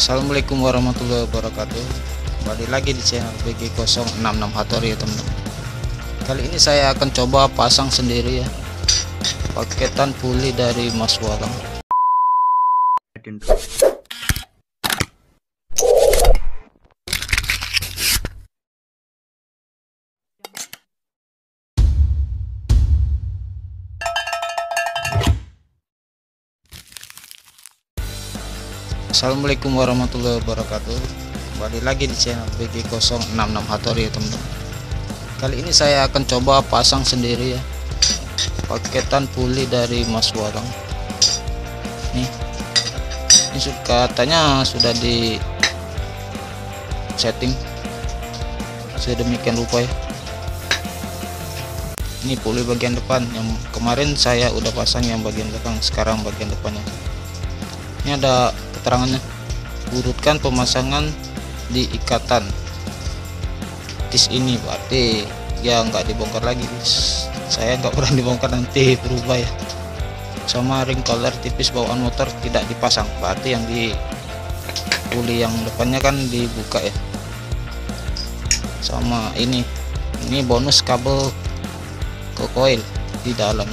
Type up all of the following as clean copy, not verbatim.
Assalamualaikum warahmatullahi wabarakatuh. Kembali lagi di channel BG066 Hatori ya teman-teman. Kali ini saya akan coba pasang sendiri ya paketan Pulley dari Mas Awal. Assalamualaikum warahmatullahi wabarakatuh. Kembali lagi di channel BG066 Hatori ya teman-teman. Kali ini saya akan coba pasang sendiri ya paketan Pulley dari Mas Awal. Nih, ini katanya sudah di setting sedemikian rupa ya. Ini Pulley bagian depan yang kemarin saya udah pasang yang bagian belakang, sekarang bagian depannya. Ini ada keterangannya, urutkan pemasangan di ikatan tis ini, berarti ya nggak dibongkar lagi. Saya nggak pernah dibongkar, nanti berubah ya. Sama ring collar tipis bawaan motor tidak dipasang, berarti yang di Pulley yang depannya kan dibuka ya. Sama ini bonus kabel ke coil di dalam.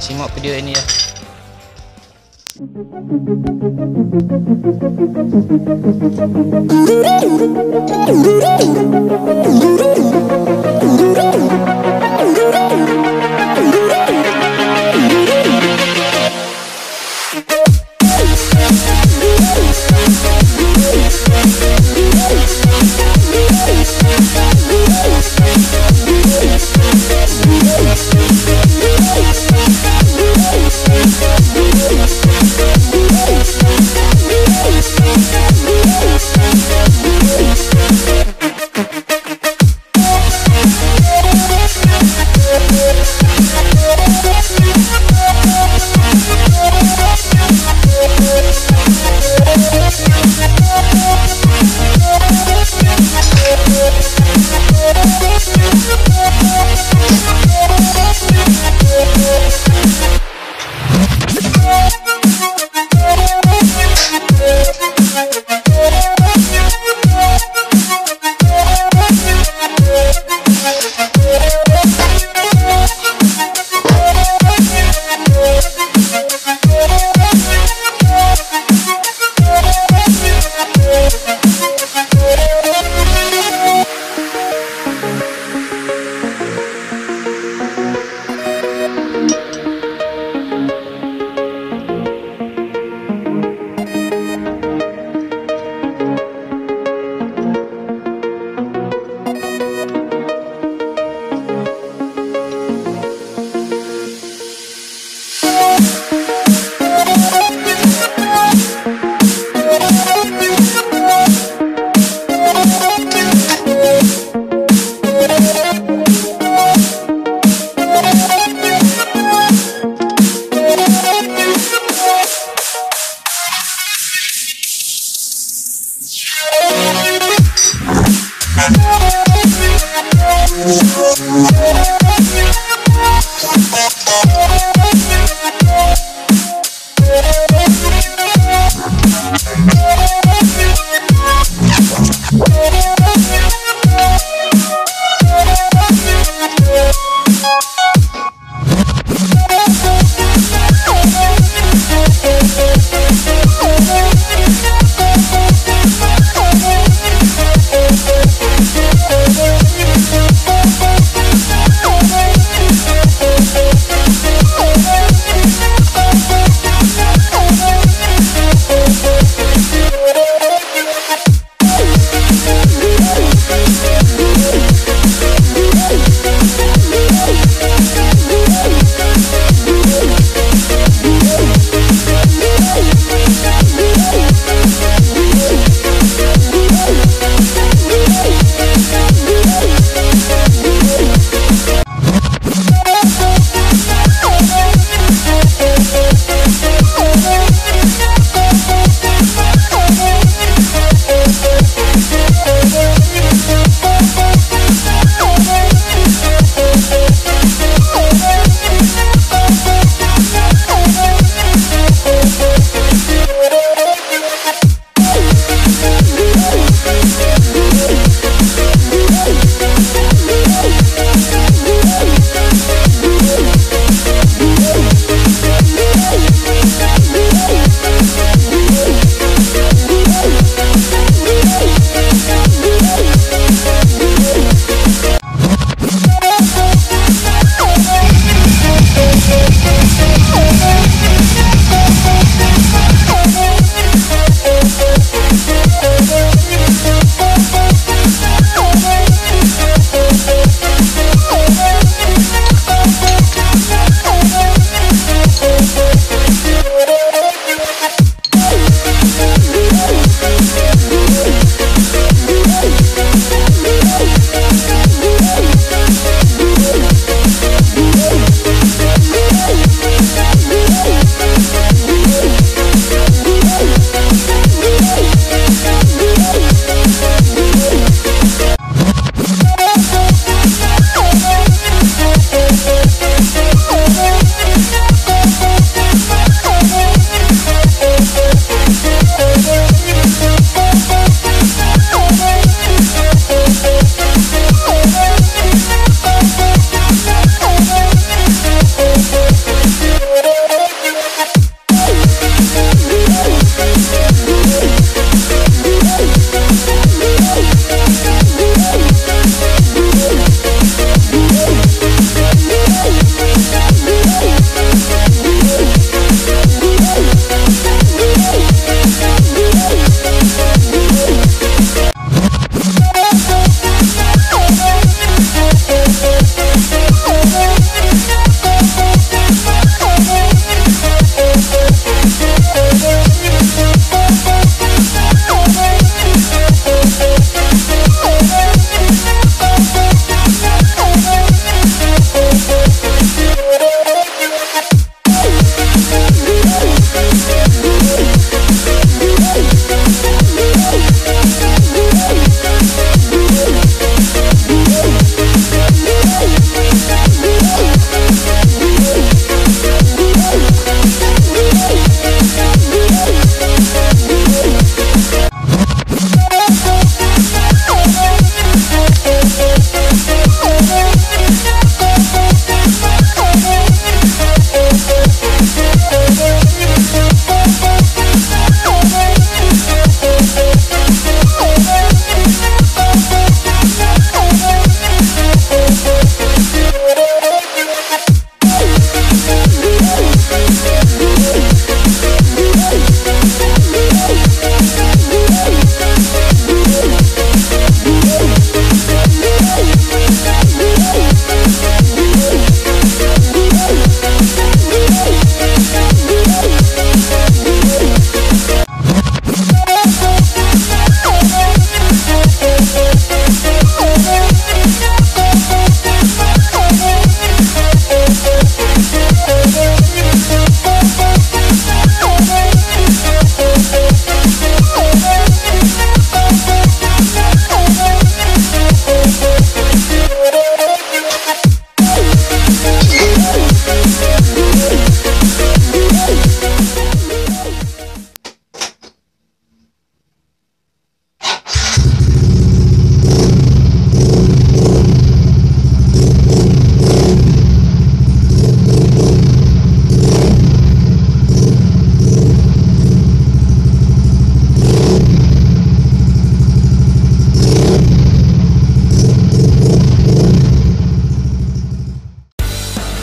Simak video ini ya.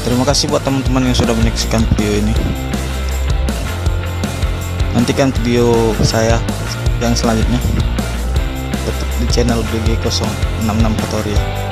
Terima kasih buat teman-teman yang sudah menyaksikan video ini. Nantikan video saya yang selanjutnya tetap di channel BG066 Tutorial.